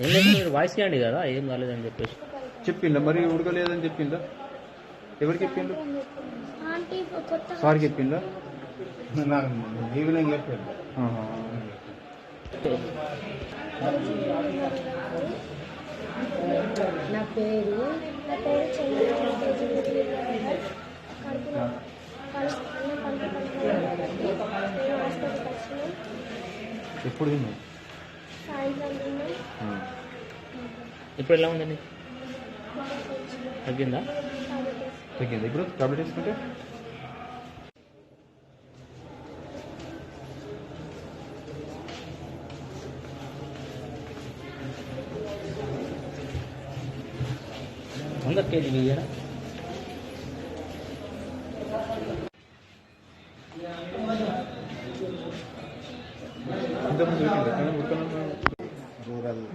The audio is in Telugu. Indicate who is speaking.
Speaker 1: ఏం లేదు మీరు వాయిస్ చేయండి కదా ఏం కాలేదని చెప్పేసి.
Speaker 2: చెప్పిందా మరి ఉడకలేదని చెప్పిందా? ఎవరికి చెప్పిండు?
Speaker 3: ఆంటీ కొత్త
Speaker 2: సార్కి చెప్పిందా?
Speaker 4: నాకు ఈవినింగ్ చెప్పాడు.
Speaker 2: ఆహా.
Speaker 5: నా పేరు
Speaker 3: కడుపులో అన్నం పడుతుంది హాస్పిటల్కి వచ్చిన
Speaker 2: ఎప్పుడు తిన్నావు?
Speaker 3: సాయంత్రం తిన్నాం.
Speaker 1: ఇప్పుడు ఎలా ఉందండి? తగ్గిందా?
Speaker 2: తగ్గింది. ఇప్పుడు టాబ్లెట్ వేసుకుంటే
Speaker 1: అందరు కేజీ ఇయ్యరా?